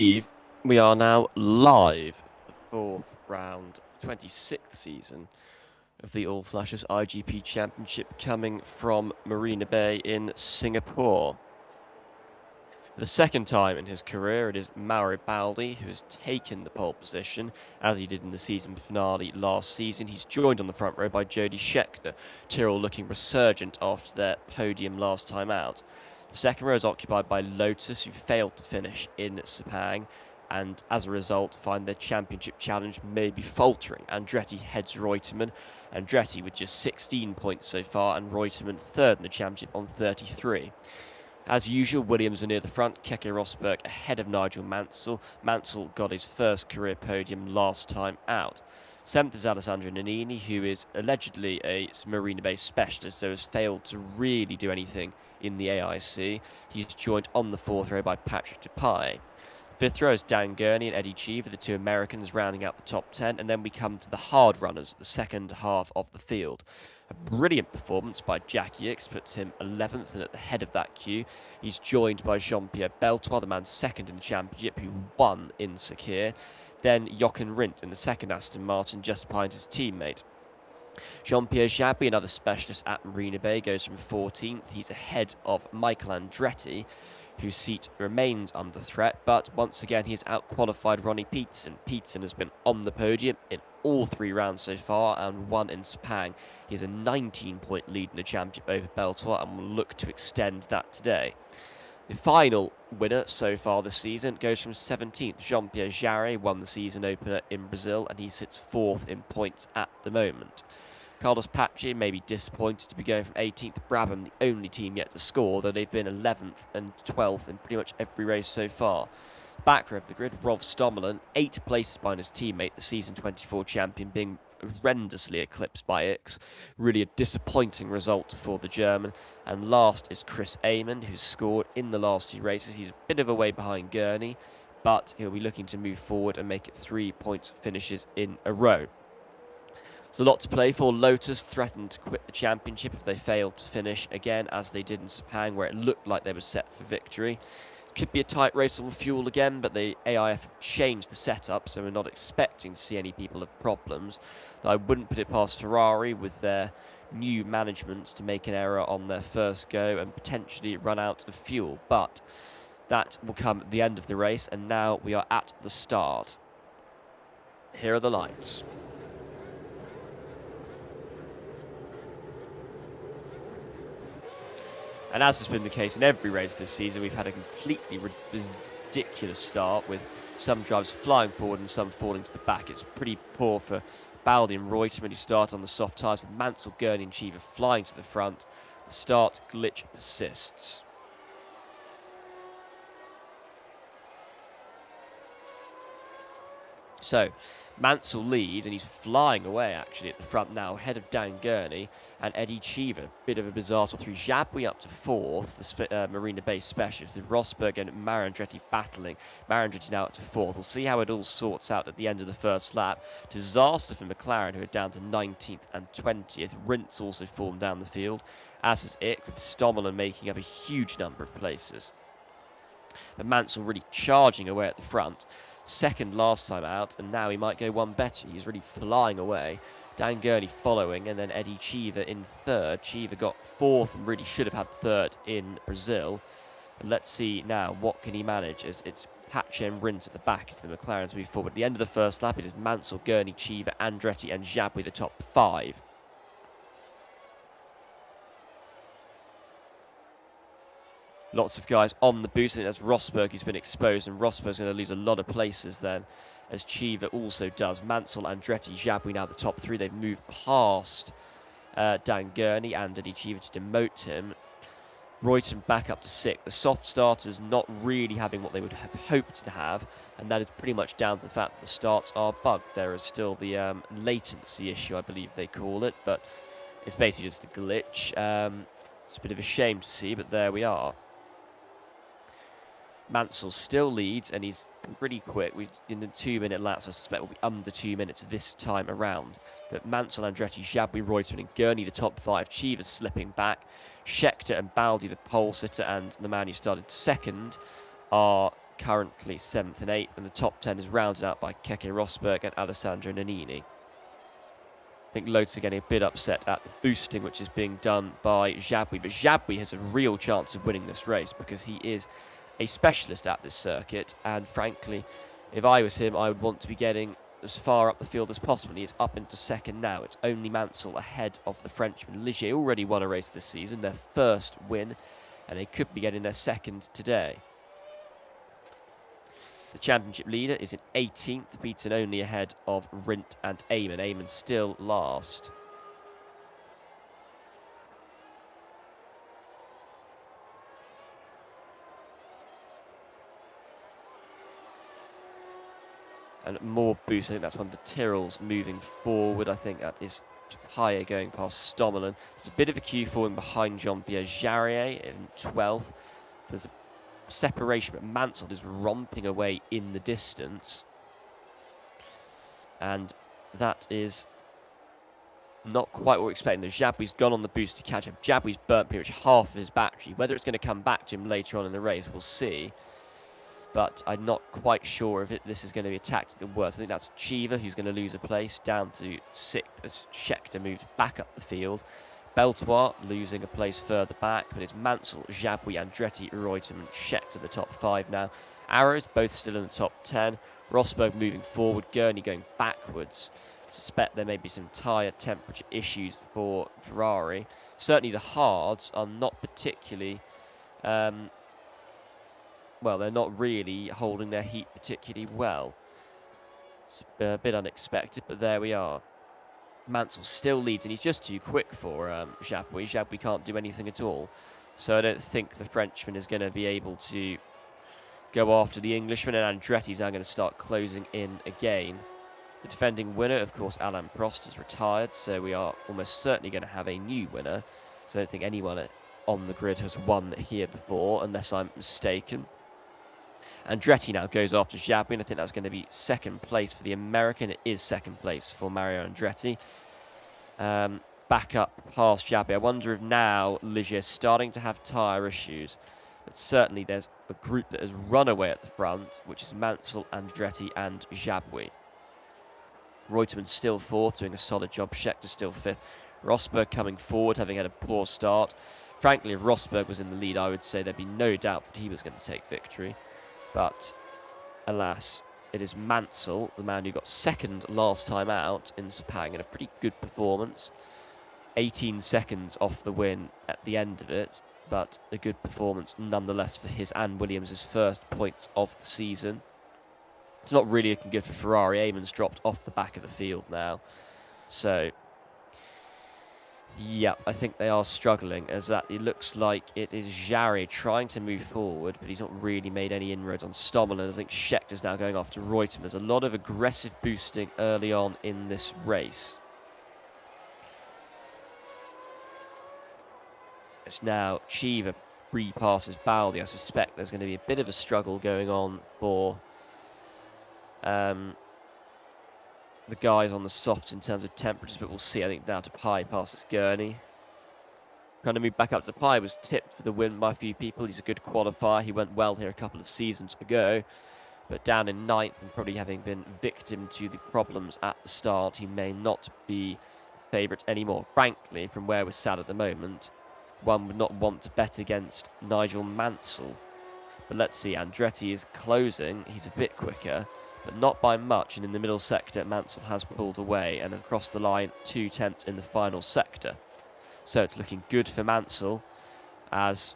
Steve, we are now live for the fourth round, 26th season of the Allflattious iGP Championship coming from Marina Bay in Singapore. For the second time in his career, it is Mauro Baldi who has taken the pole position, as he did in the season finale last season. He's joined on the front row by Jody Scheckter, Tyrrell looking resurgent after their podium last time out. The second row is occupied by Lotus, who failed to finish in Sepang, and as a result find their championship challenge may be faltering. Andretti heads Reutemann. Andretti with just 16 points so far, and Reutemann third in the championship on 33. As usual, Williams are near the front, Keke Rosberg ahead of Nigel Mansell. Mansell got his first career podium last time out. Seventh is Alessandro Nannini, who is allegedly a Marina Bay specialist, so has failed to really do anything in the AIC. He's joined on the fourth row by Patrick Dupai. Fifth row is Dan Gurney and Eddie Cheever, the two Americans rounding out the top 10, and then we come to the hard runners, the second half of the field. A brilliant performance by Jack Hicks puts him 11th and at the head of that queue. He's joined by Jean-Pierre Beltois, the man second in the championship, who won in Sakir. Then Jochen Rindt in the second Aston Martin, just behind his teammate. Jean-Pierre Jabouille, another specialist at Marina Bay, goes from 14th. He's ahead of Michael Andretti, whose seat remains under threat, but once again he's outqualified Ronnie Peterson. Peterson has been on the podium in all three rounds so far and won in Sepang. He has a 19-point lead in the championship over Beltois and will look to extend that today. The final winner so far this season goes from 17th. Jean-Pierre Jarre won the season opener in Brazil, and he sits fourth in points at the moment. Carlos Pache may be disappointed to be going from 18th. Brabham, the only team yet to score, though they've been 11th and 12th in pretty much every race so far. Back row of the grid, Rolf Stommelen, 8 places behind his teammate, the season 24 champion, being horrendously eclipsed by Ix. Really a disappointing result for the German. And last is Chris Amon, who's scored in the last two races. He's a bit of a way behind Gurney, but he'll be looking to move forward and make it 3 points finishes in a row. There's a lot to play for. Lotus threatened to quit the championship if they failed to finish again, as they did in Sepang, where it looked like they were set for victory. Could be a tight race on fuel again, but the AIF have changed the setup, so we're not expecting to see any people have problems. Though I wouldn't put it past Ferrari with their new management to make an error on their first go and potentially run out of fuel. But that will come at the end of the race, and now we are at the start. Here are the lights. And as has been the case in every race this season, we've had a completely ridiculous start, with some drivers flying forward and some falling to the back. It's pretty poor for Baldi and Reutemann, who start on the soft tyres, with Mansell, Gurney and Cheever flying to the front. The start glitch persists. So, Mansell leads, and he's flying away, actually, at the front now, ahead of Dan Gurney and Eddie Cheever. Bit of a bizarre sort through. Jabouille up to fourth, the Marina Bay specialist, with Rosberg and Mauro Andretti battling. Mauro Andretti now up to fourth. We'll see how it all sorts out at the end of the first lap. Disaster for McLaren, who are down to 19th and 20th. Rindt's also fallen down the field, as has Ick, with Stommelen making up a huge number of places. But Mansell really charging away at the front. Second last time out, and now he might go one better. He's really flying away. Dan Gurney following, and then Eddie Cheever in third. Cheever got fourth and really should have had third in Brazil. And let's see now, what can he manage, as it's Pache and Rindt at the back as the McLarens move forward. At the end of the first lap, it is Mansell, Gurney, Cheever, Andretti and Jabouille, the top 5. Lots of guys on the boost. I think that's Rosberg who's been exposed, and Rosberg's going to lose a lot of places then, as Cheever also does. Mansell, Andretti, Jabouille now the top 3. They've moved past Dan Gurney and Eddie Cheever to demote him. Reutemann back up to 6th. The soft starters not really having what they would have hoped to have, and that is pretty much down to the fact that the starts are bugged. There is still the latency issue, I believe they call it, but it's basically just a glitch. It's a bit of a shame to see, but there we are. Mansell still leads, and he's pretty quick. In the 2-minute laps, I suspect will be under 2 minutes this time around. But Mansell, Andretti, Jabouille, Reutemann and Gurney, the top 5. Cheever's slipping back. Scheckter and Baldi, the pole sitter, and the man who started second, are currently 7th and 8th, and the top 10 is rounded out by Keke Rosberg and Alessandro Nannini. I think Lotus are getting a bit upset at the boosting which is being done by Jabouille, but Jabouille has a real chance of winning this race because he is a specialist at this circuit, and frankly, if I was him, I would want to be getting as far up the field as possible. He is up into second now. It's only Mansell ahead of the Frenchman. Ligier already won a race this season, their first win, and they could be getting their second today. The championship leader is in 18th, beaten only ahead of Rindt and Eamon. Eamon still last. And more boost. I think that's one of the Tyrrells moving forward. I think that is Higher going past Stommelen. There's a bit of a queue falling behind Jean-Pierre Jarier in 12th. There's a separation, but Mansell is romping away in the distance. And that is not quite what we're expecting. Jabouille's gone on the boost to catch up. Jabouille's burnt pretty much half of his battery. Whether it's going to come back to him later on in the race, we'll see. But I'm not quite sure if this is going to be a tactical worse. I think that's Cheever who's going to lose a place down to 6th as Scheckter moves back up the field. Beltois losing a place further back, but it's Mansell, Jabouille, Andretti, Reutemann, Scheckter the top 5 now. Arrows both still in the top 10. Rosberg moving forward, Gurney going backwards. I suspect there may be some tyre temperature issues for Ferrari. Certainly the hards are not particularly... well, they're not really holding their heat particularly well. It's a bit unexpected, but there we are. Mansell still leads, and he's just too quick for Jabouille. Jabouille can't do anything at all. So I don't think the Frenchman is going to be able to go after the Englishman, and Andretti's now going to start closing in again. The defending winner, of course, Alain Prost, has retired, so we are almost certainly going to have a new winner. So I don't think anyone on the grid has won here before, unless I'm mistaken. Andretti now goes after Jabouille, and I think that's going to be second place for the American. It is second place for Mario Andretti. Back up past Jabouille. I wonder if now Ligier is starting to have tyre issues. But certainly there's a group that has run away at the front, which is Mansell, Andretti and Jabouille. Reutemann still 4th, doing a solid job. Scheckter still 5th. Rosberg coming forward, having had a poor start. Frankly, if Rosberg was in the lead, I would say there'd be no doubt that he was going to take victory. But, alas, it is Mansell, the man who got second last time out in Sepang, in a pretty good performance. 18 seconds off the win at the end of it, but a good performance nonetheless for his and Williams' first points of the season. It's not really looking good for Ferrari. Eamon's dropped off the back of the field now. So, yeah, I think they are struggling, as that it looks like it is Jarier trying to move forward, but he's not really made any inroads on Stommelen. I think Scheckter's now going after Reutemann. There's a lot of aggressive boosting early on in this race. It's now Cheever repasses Baldi. I suspect there's going to be a bit of a struggle going on for the guys on the softs in terms of temperatures, but we'll see. I think now Depay passes Gurney. Trying to move back up. Depay was tipped for the win by a few people. He's a good qualifier. He went well here a couple of seasons ago, but down in 9th and probably having been victim to the problems at the start, he may not be favourite anymore. Frankly, from where we're sat at the moment, one would not want to bet against Nigel Mansell. But let's see. Andretti is closing. He's a bit quicker, but not by much, and in the middle sector Mansell has pulled away, and across the line 2/10 in the final sector. So it's looking good for Mansell, as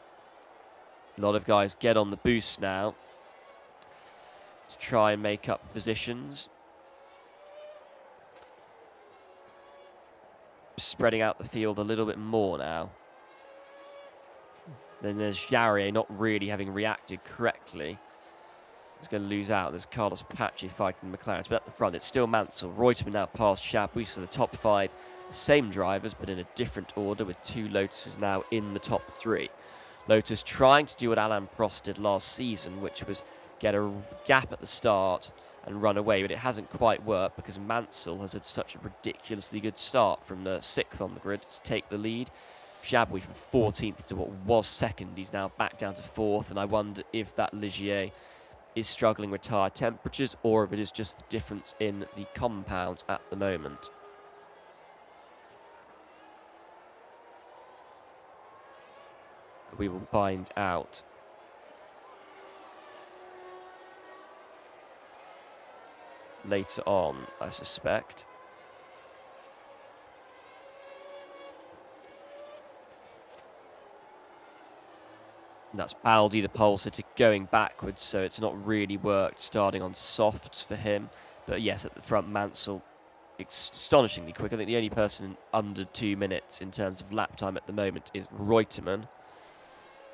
a lot of guys get on the boost now to try and make up positions. Spreading out the field a little bit more now. Then there's Jarier not really having reacted correctly. He's going to lose out. There's Carlos Pace fighting McLaren. But at the front, it's still Mansell. Reutemann now past Jabouille. So the top 5, the same drivers, but in a different order, with 2 Lotuses now in the top 3. Lotus trying to do what Alain Prost did last season, which was get a gap at the start and run away. But it hasn't quite worked because Mansell has had such a ridiculously good start from the 6th on the grid to take the lead. Jabouille from 14th to what was 2nd. He's now back down to 4th. And I wonder if that Ligier is struggling with tyre temperatures or if it is just the difference in the compounds at the moment. We will find out. Later on, I suspect. And that's Baldi, the pole sitter, going backwards, so it's not really worked starting on softs for him. But yes, at the front, Mansell, astonishingly quick. I think the only person under 2 minutes in terms of lap time at the moment is Reutemann.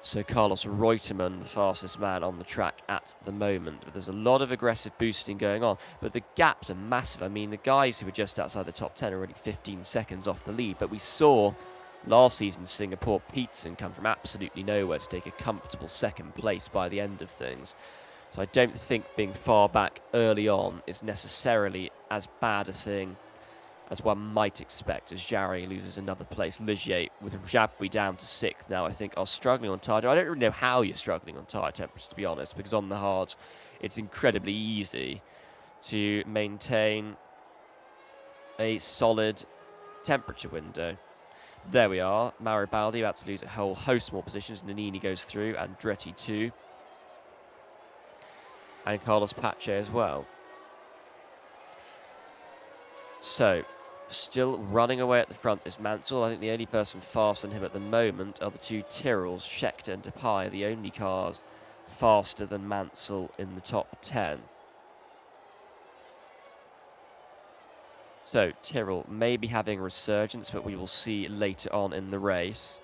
So Carlos Reutemann, the fastest man on the track at the moment. But there's a lot of aggressive boosting going on. But the gaps are massive. I mean, the guys who were just outside the top 10 are already 15 seconds off the lead. But we saw last season Singapore, Peterson come from absolutely nowhere to take a comfortable second place by the end of things. So I don't think being far back early on is necessarily as bad a thing as one might expect, as Jarry loses another place. Ligier, with Jabouille down to 6th now, I think, are struggling on tyre. I don't really know how you're struggling on tyre temperatures, to be honest, because on the hards, it's incredibly easy to maintain a solid temperature window. There we are. Mauro Baldi about to lose a whole host more positions. Nannini goes through, Andretti too. And Carlos Pache as well. So, still running away at the front is Mansell. I think the only person faster than him at the moment are the two Tyrrells, Scheckter and Depay, the only cars faster than Mansell in the top 10. So, Tyrrell may be having a resurgence, but we will see later on in the race.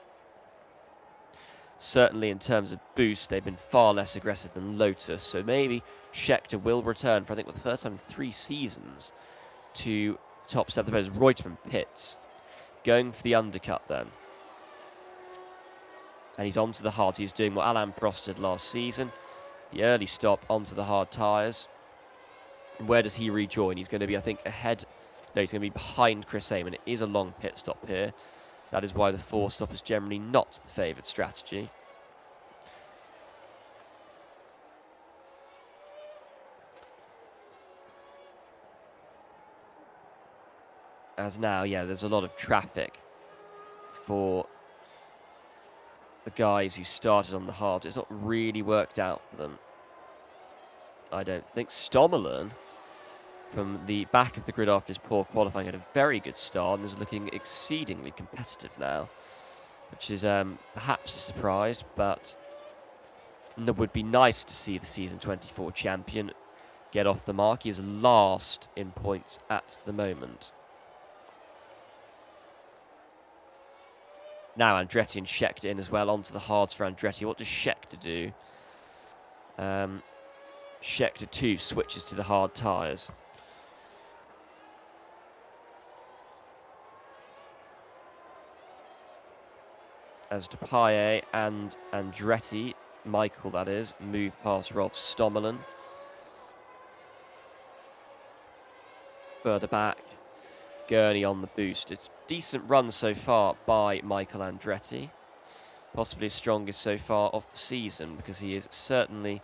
Certainly in terms of boost, they've been far less aggressive than Lotus, so maybe Scheckter will return for, I think, for the first time in 3 seasons to top 7. There's Reutemann pits, going for the undercut then. And he's onto the hard. He's doing what Alain Prost did last season. The early stop onto the hard tyres. And where does he rejoin? He's going to be, I think, ahead. No, he's going to be behind Chris Amon. It is a long pit stop here. That is why the 4 stop is generally not the favoured strategy. As now, yeah, there's a lot of traffic for the guys who started on the hard. It's not really worked out for them, I don't think. Stommelen, from the back of the grid after his poor qualifying, had a very good start and is looking exceedingly competitive now, which is perhaps a surprise, but it would be nice to see the Season 24 champion get off the mark. He is last in points at the moment. Now Andretti and Scheckter in as well, onto the hards for Andretti. What does Scheckter do? Scheckter too switches to the hard tyres. As Depay and Andretti, Michael that is, move past Rolf Stommelen. Further back, Gurney on the boost. It's a decent run so far by Michael Andretti. Possibly his strongest so far of the season, because he is certainly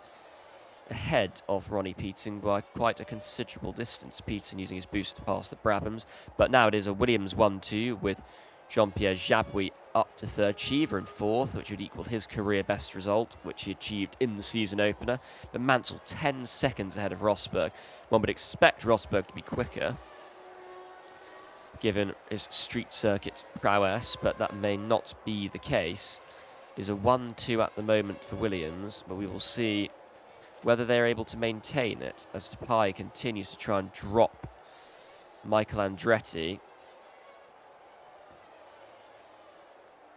ahead of Ronnie Peterson by quite a considerable distance. Peterson using his boost to pass the Brabhams. But now it is a Williams 1-2 with Jean-Pierre Jabouille up to 3rd, Cheever in 4th, which would equal his career best result, which he achieved in the season opener. But Mansell 10 seconds ahead of Rosberg. One would expect Rosberg to be quicker, given his street circuit prowess, but that may not be the case. It is a 1-2 at the moment for Williams, but we will see whether they're able to maintain it, as Depay continues to try and drop Michael Andretti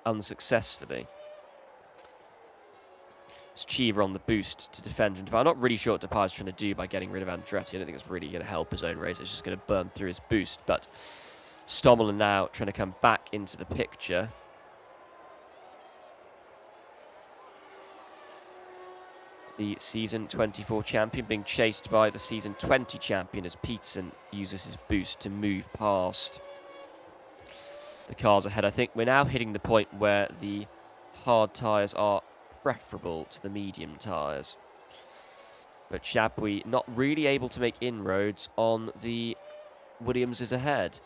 unsuccessfully. It's Cheever on the boost to defend from Depay. I'm not really sure what Depay is trying to do by getting rid of Andretti. I don't think it's really going to help his own race. It's just going to burn through his boost. But Stommelen now trying to come back into the picture. The Season 24 champion being chased by the Season 20 champion as Peterson uses his boost to move past the cars ahead. I think we're now hitting the point where the hard tyres are preferable to the medium tyres. But Chablis not really able to make inroads on the Williamses ahead.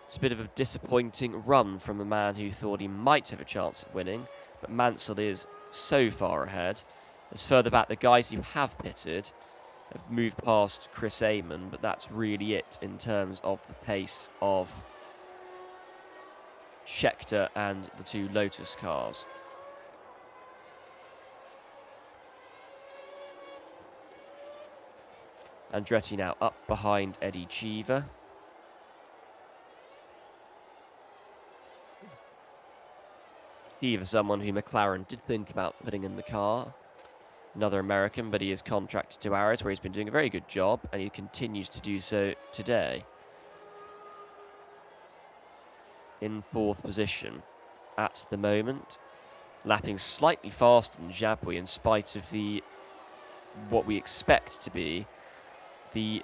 It's a bit of a disappointing run from a man who thought he might have a chance at winning, but Mansell is so far ahead. As further back, the guys who have pitted have moved past Chris Amon, but that's really it in terms of the pace of Scheckter and the two Lotus cars. Andretti now up behind Eddie Cheever. Cheever, someone who McLaren did think about putting in the car. Another American, but he is contracted to Arrows, where he's been doing a very good job, and he continues to do so today. In 4th position at the moment, lapping slightly faster than Chablis in spite of what we expect to be the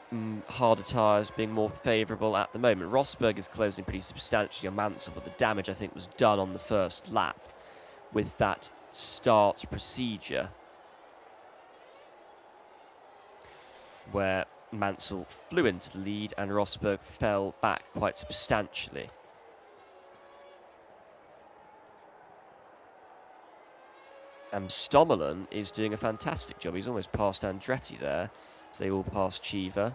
harder tyres being more favourable at the moment. Rosberg is closing pretty substantially on Mansell, but the damage I think was done on the first lap with that start procedure, where Mansell flew into the lead and Rosberg fell back quite substantially. And Stommelen is doing a fantastic job. He's almost passed Andretti there, as they all pass Cheever.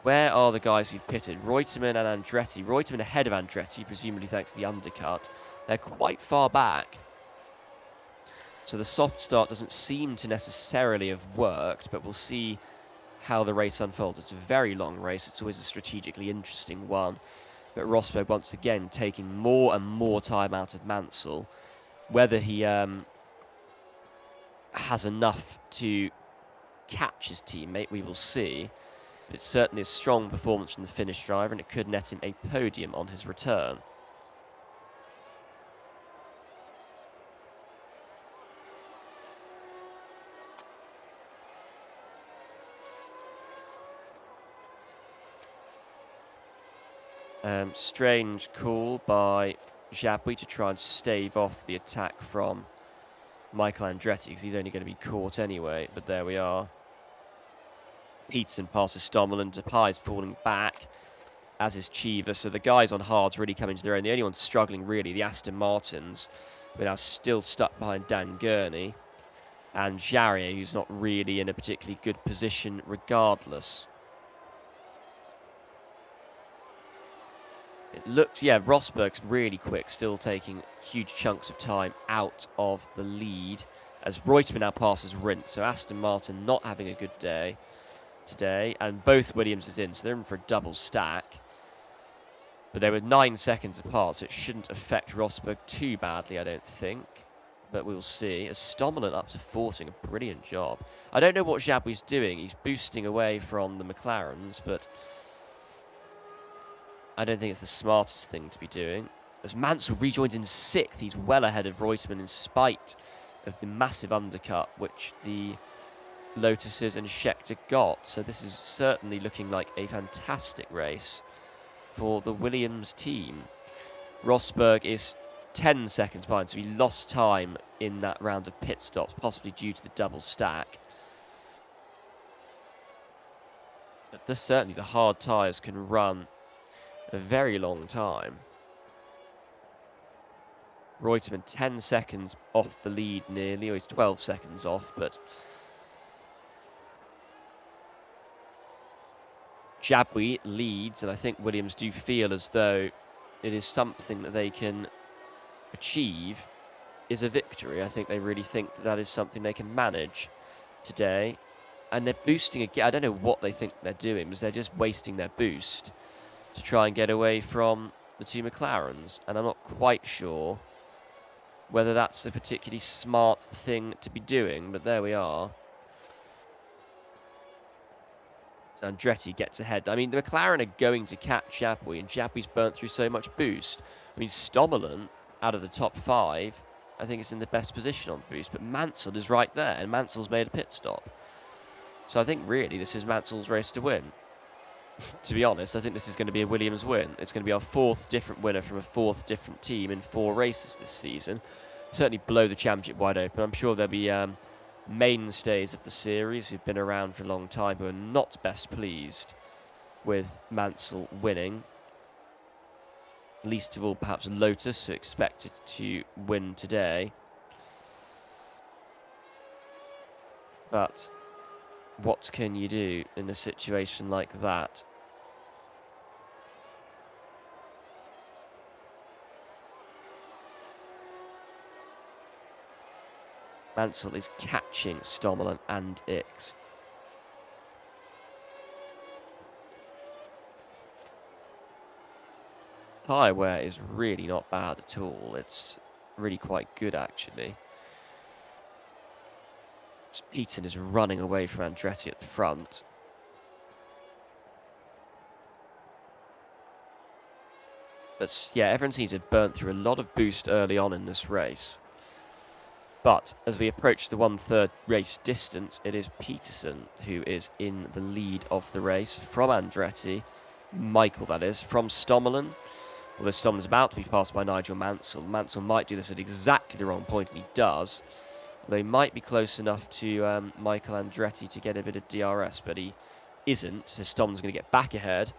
Where are the guys who've pitted? Reutemann and Andretti. Reutemann ahead of Andretti, presumably thanks to the undercut. They're quite far back. So the soft start doesn't seem to necessarily have worked, but we'll see how the race unfolds. It's a very long race. It's always a strategically interesting one. But Rosberg once again taking more and more time out of Mansell. Whether he has enough to catch his teammate, we will see. But it's certainly a strong performance from the Finnish driver, and it could net him a podium on his return. Strange call by Chablis to try and stave off the attack from Michael Andretti, because he's only going to be caught anyway. But there we are. Peterson passes Stommelen. Depay is falling back, as is Cheever. So the guys on hards really coming to their own. The only ones struggling, really, the Aston Martins, who are now still stuck behind Dan Gurney, and Jarier, who's not really in a particularly good position regardless. It looks, yeah, Rosberg's really quick, still taking huge chunks of time out of the lead, as Reutemann now passes Rindt. So Aston Martin not having a good day today, and both Williams is in, so they're in for a double stack. But they were 9 seconds apart, so it shouldn't affect Rosberg too badly, I don't think. But we'll see. As Stommelen up to 14, a brilliant job. I don't know what Chablis is doing. He's boosting away from the McLarens, but I don't think it's the smartest thing to be doing. As Mansell rejoins in 6th, he's well ahead of Reutemann in spite of the massive undercut which the Lotuses and Scheckter got. So this is certainly looking like a fantastic race for the Williams team. Rosberg is 10 seconds behind, so he lost time in that round of pit stops, possibly due to the double stack. But certainly the hard tyres can run a very long time. Reutemann 10 seconds off the lead nearly, or he's 12 seconds off, but Chablis leads, and I think Williams do feel as though it is something that they can achieve, is a victory. I think they really think that that is something they can manage today. And they're boosting again. I don't know what they think they're doing, because they're just wasting their boost to try and get away from the two McLarens. And I'm not quite sure whether that's a particularly smart thing to be doing, but there we are. So Andretti gets ahead. I mean, the McLaren are going to catch Chablis, and Chablis burnt through so much boost. I mean, Stommelen, out of the top 5, I think is in the best position on boost, but Mansell is right there, and Mansell's made a pit stop. So I think really this is Mansell's race to win. To be honest, I think this is going to be a Williams win. It's going to be our 4th different winner from a 4th different team in 4 races this season. certainly blow the championship wide open. I'm sure there'll be mainstays of the series who've been around for a long time who are not best pleased with Mansell winning. Least of all, perhaps Lotus, who expected to win today. But what can you do in a situation like that? Mansell is catching Stommelen and Ix. Tyre wear is really not bad at all. It's really quite good, actually. Peterson is running away from Andretti at the front. But yeah, everyone seems to have burnt through a lot of boost early on in this race. But as we approach the 1/3 race distance, it is Peterson who is in the lead of the race from Andretti. Michael, that is, from Stommelen. Although Stommelen's about to be passed by Nigel Mansell. Mansell might do this at exactly the wrong point, and he does. They might be close enough to Michael Andretti to get a bit of DRS, but he isn't. So Stommelen's going to get back ahead,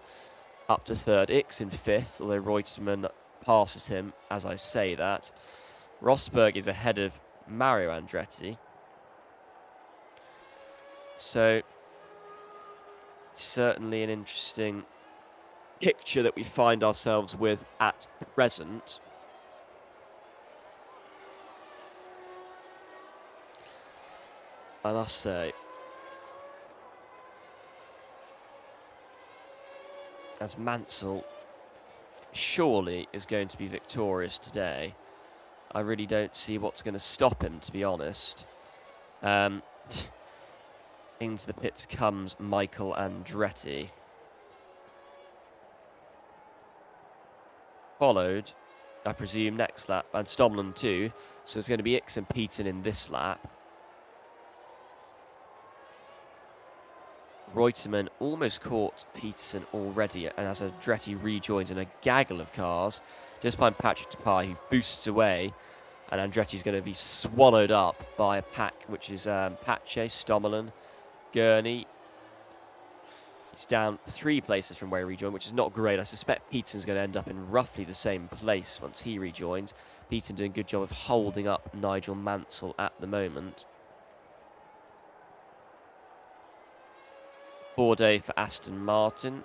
up to third. Ix in fifth, although Reutemann passes him as I say that. Rosberg is ahead of Mario Andretti. So, certainly an interesting picture that we find ourselves with at present. I must say, as Mansell surely is going to be victorious today, I really don't see what's going to stop him, to be honest. Into the pits comes Michael Andretti. Followed, I presume, next lap, and Stommelen too. So it's going to be Ix and Peterson in this lap. Reutemann almost caught Peterson already, and as Andretti rejoins in a gaggle of cars, just behind Patrick Tapai, who boosts away, and Andretti's going to be swallowed up by a pack, which is Pache, Stommelen, Gurney. He's down 3 places from where he rejoined, which is not great. I suspect Peterson's going to end up in roughly the same place once he rejoins. Peterson doing a good job of holding up Nigel Mansell at the moment. 4 day for Aston Martin.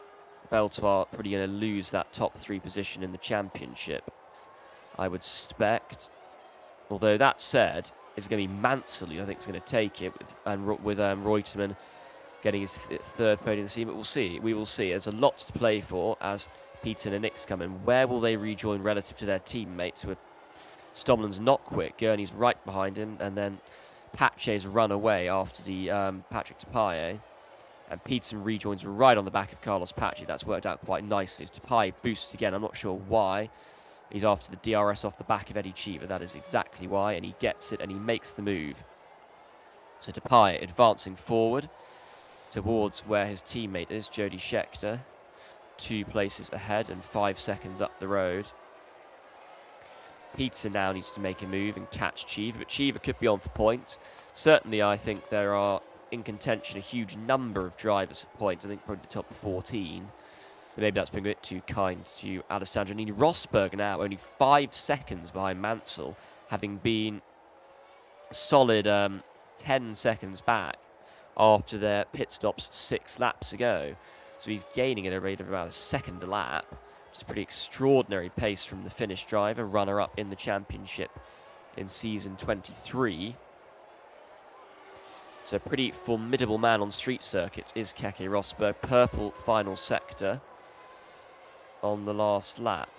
Beltoir probably going to lose that top 3 position in the championship, I would suspect. Although that said, it's going to be Mansell who I think is going to take it, with Reutemann getting his third podium this season. But we'll see. We will see. There's a lot to play for as Peterson and Ix come in. Where will they rejoin relative to their teammates? Stommelen's not quick. Gurney's right behind him, and then Pache's run away after the Patrick Tapaye. And Peterson rejoins right on the back of Carlos Pache. That's worked out quite nicely. As Tapaye boosts again, I'm not sure why. He's after the DRS off the back of Eddie Cheever. That is exactly why, and he gets it, and he makes the move. So Tapaye advancing forward towards where his teammate is, Jody Scheckter. 2 places ahead and 5 seconds up the road. Peterson now needs to make a move and catch Cheever, but Cheever could be on for points. Certainly, I think there are in contention a huge number of drivers at points. I think probably the top 14. But maybe that's been a bit too kind to Alessandro Nini. Rosberg now only 5 seconds behind Mansell, having been a solid 10 seconds back after their pit stops 6 laps ago. So he's gaining at a rate of about a second a lap, which is a pretty extraordinary pace from the Finnish driver, runner-up in the championship in season 23. So a pretty formidable man on street circuits is Keke Rosberg. Purple final sector on the last lap.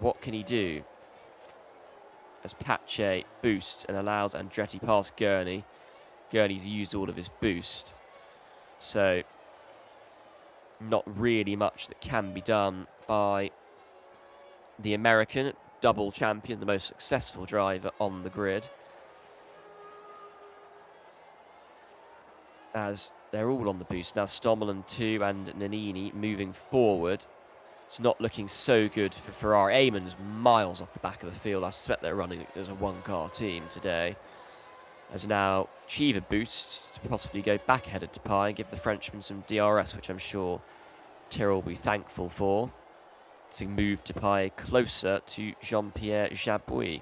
What can he do? As Pache boosts and allows Andretti past Gurney. Gurney's used all of his boost. So not really much that can be done by the American double champion, the most successful driver on the grid. As they're all on the boost now. Stommelen 2 and Nannini moving forward. It's not looking so good for Ferrari. Eamon's miles off the back of the field. I suspect they're running as a one-car team today. As now Cheever boosts to possibly go back ahead of Depay and give the Frenchman some DRS, which I'm sure Tyrrell will be thankful for, to move Depay closer to Jean-Pierre Jabouille.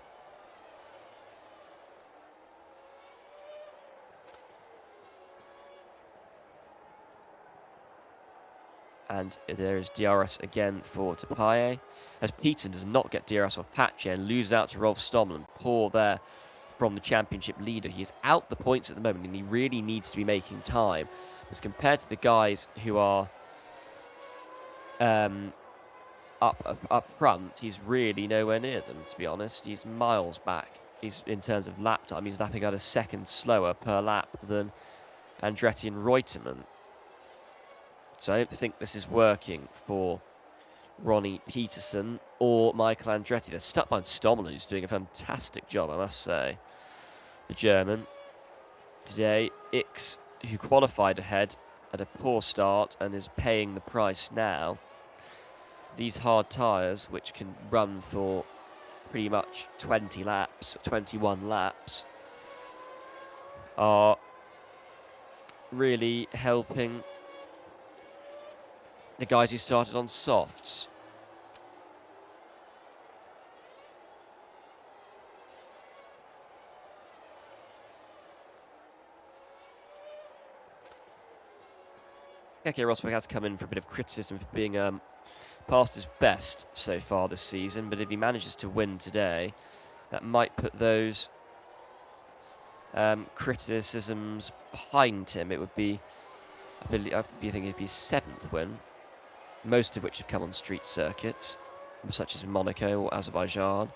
And there is DRS again for Depay, as Peterson does not get DRS off Pache and loses out to Rolf Stommel. Poor there from the championship leader. He is out the points at the moment, and he really needs to be making time. As compared to the guys who are up front, he's really nowhere near them, to be honest. He's miles back. He's, in terms of lap time, he's lapping out a second slower per lap than Andretti and Reutemann. So I don't think this is working for Ronnie Peterson or Michael Andretti. They're stuck behind Stommel, who's doing a fantastic job, I must say. The German today, X, who qualified ahead, had a poor start and is paying the price now. These hard tyres, which can run for pretty much 20 laps, 21 laps, are really helping the guys who started on softs. Keke Rosberg has come in for a bit of criticism for being past his best so far this season, but if he manages to win today, that might put those criticisms behind him. It would be, I think it'd be his 7th win, most of which have come on street circuits, such as Monaco or Azerbaijan.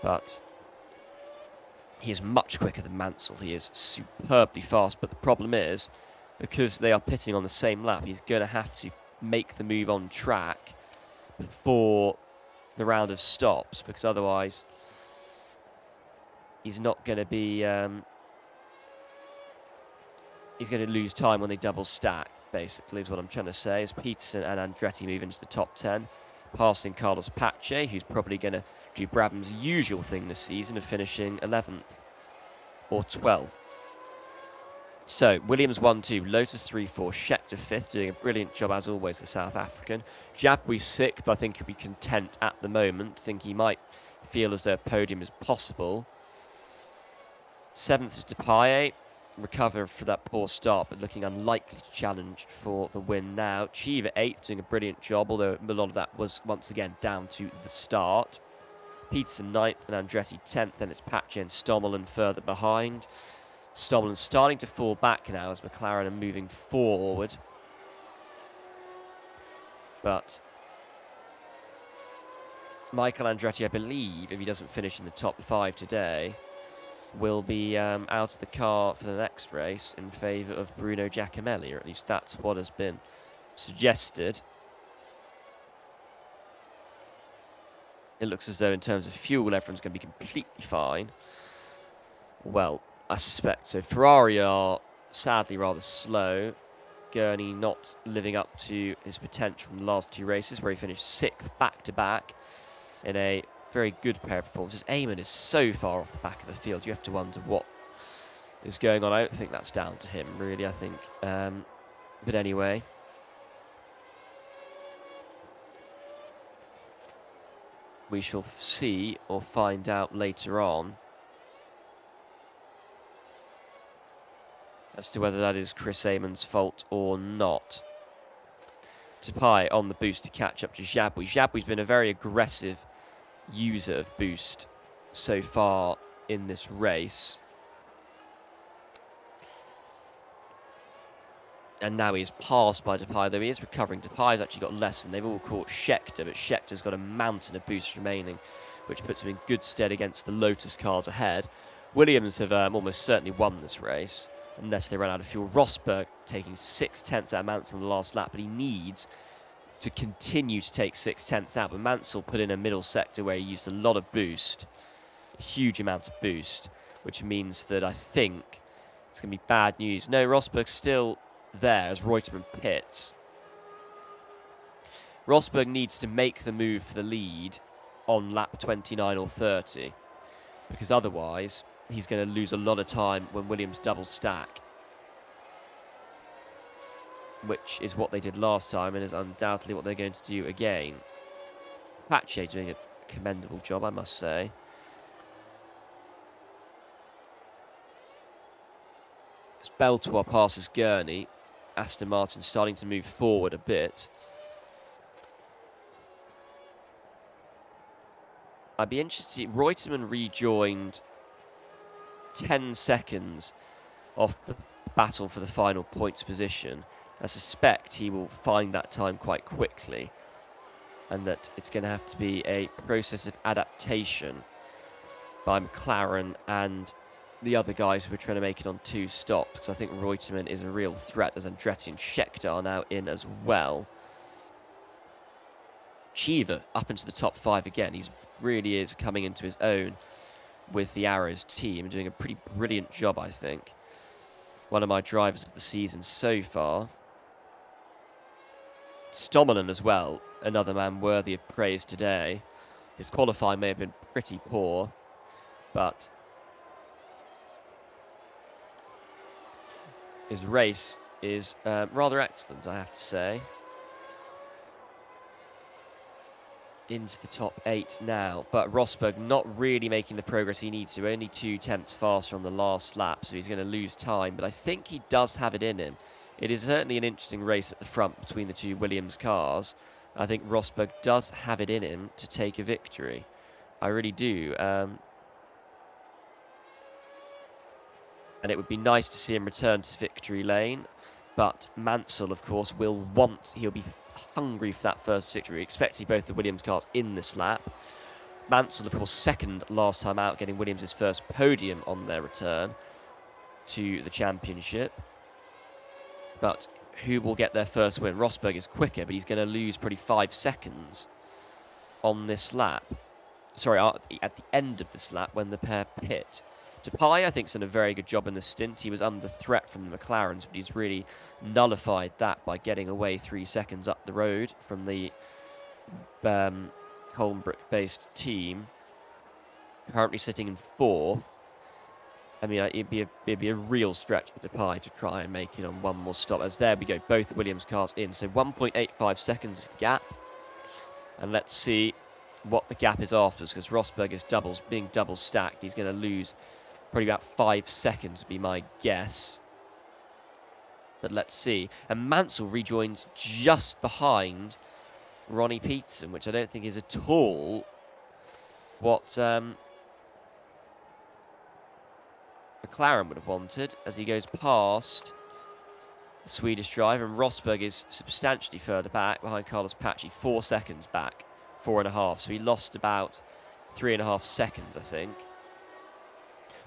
But he is much quicker than Mansell. He is superbly fast, but the problem is, because they are pitting on the same lap, he's going to have to make the move on track before the round of stops, because otherwise he's not going to be he's going to lose time when they double stack, basically, is what I'm trying to say, as Peterson and Andretti move into the top 10, passing Carlos Pache, who's probably going to do Brabham's usual thing this season of finishing 11th or 12th. So, Williams 1-2, Lotus 3-4, Scheckter 5th, doing a brilliant job as always, the South African. Jabouille 6th, but I think he'll be content at the moment. I think he might feel as though a podium is possible. 7th is Depay, recover for that poor start, but looking unlikely to challenge for the win now. Cheever 8th, doing a brilliant job, although a lot of that was once again down to the start. Peterson 9th and Andretti 10th, then it's Pache and Stommel and further behind. Stommel starting to fall back now as McLaren are moving forward. But Michael Andretti, I believe, if he doesn't finish in the top 5 today, will be out of the car for the next race in favour of Bruno Giacomelli, or at least that's what has been suggested. It looks as though in terms of fuel, everyone's going to be completely fine. Well, I suspect so. Ferrari are sadly rather slow. Gurney not living up to his potential from the last 2 races, where he finished 6th back-to-back in a very good pair of performances. Eamon is so far off the back of the field, you have to wonder what is going on. I don't think that's down to him, really, I think. But anyway. We shall see or find out later on as to whether that is Chris Eamon's fault or not. Depay on the boost to catch up to Jabouille. Jabouille's been a very aggressive user of boost so far in this race. And now he is passed by Depay, though he is recovering. Depay's actually got less, and they've all caught Scheckter, but Schecter's got a mountain of boost remaining, which puts him in good stead against the Lotus cars ahead. Williams have almost certainly won this race, unless they run out of fuel. Rosberg taking 6/10 out of Mansell in the last lap, but he needs to continue to take 6/10 out. But Mansell put in a middle sector where he used a lot of boost, a huge amount of boost, which means that I think it's going to be bad news. No, Rosberg's still there as Reutemann pits. Rosberg needs to make the move for the lead on lap 29 or 30, because otherwise he's going to lose a lot of time when Williams double stack, which is what they did last time and is undoubtedly what they're going to do again. Pache doing a commendable job, I must say. As Beltois passes Gurney, Aston Martin starting to move forward a bit. I'd be interested to see, Reutemann rejoined 10 seconds off the battle for the final points position. I suspect he will find that time quite quickly, and that it's going to have to be a process of adaptation by McLaren and the other guys who are trying to make it on 2 stops. Because I think Reutemann is a real threat, as Andretti and Scheckter are now in as well. Cheever up into the top 5 again. He really is coming into his own with the Arrows team, doing a pretty brilliant job, I think. One of my drivers of the season so far. Stommelen as well, another man worthy of praise today. His qualifying may have been pretty poor, but his race is rather excellent, I have to say. Into the top 8 now, but Rosberg not really making the progress he needs to. Only 2 tenths faster on the last lap, so he's going to lose time, but I think he does have it in him. It is certainly an interesting race at the front between the 2 Williams cars. I think Rosberg does have it in him to take a victory. I really do. And it would be nice to see him return to victory lane. But Mansell, of course, he'll be hungry for that first victory, expecting both the Williams cars in this lap. Mansell, of course, second last time out, getting Williams' first podium on their return to the championship. But who will get their first win? Rosberg is quicker, but he's going to lose probably 5 seconds on this lap. Sorry, at the end of this lap when the pair pit. Depay, I think, has done a very good job in the stint. He was under threat from the McLarens, but he's really nullified that by getting away 3 seconds up the road from the Holmbrook-based team. Currently sitting in 4th. I mean, it'd be a real stretch for Depay to try and make it on one more stop. As there we go, both Williams cars in. So 1.85 seconds is the gap. And let's see what the gap is afterwards, because Rosberg is being double stacked. He's going to lose probably about 5 seconds would be my guess. But let's see. And Mansell rejoins just behind Ronnie Peterson, which I don't think is at all what McLaren would have wanted, as he goes past the Swedish driver, and Rosberg is substantially further back behind Carlos Pache, 4 seconds back, 4.5. So he lost about 3.5 seconds, I think.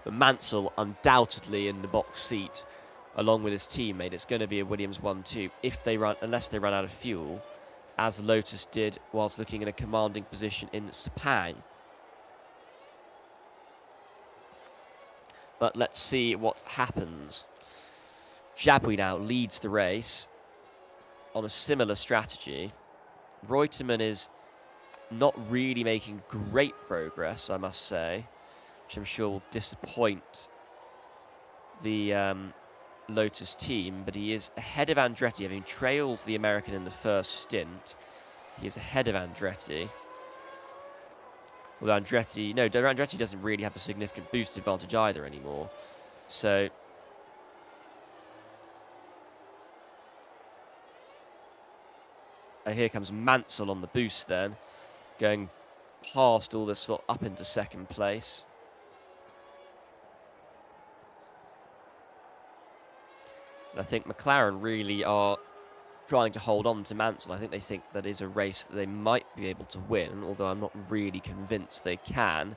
But Mansell undoubtedly in the box seat, along with his teammate. It's going to be a Williams 1-2 unless they run out of fuel, as Lotus did whilst looking in a commanding position in Sepang. But let's see what happens. Jabouille now leads the race on a similar strategy. Reutemann is not really making great progress, I must say, which I'm sure will disappoint the Lotus team, but he is ahead of Andretti, having trailed the American in the first stint. He is ahead of Andretti. Although Andretti doesn't really have a significant boost advantage either anymore. So here comes Mansell on the boost then, going past all this lot up into second place. And I think McLaren really are trying to hold on to Mansell. I think they think that is a race that they might be able to win, although I'm not really convinced they can.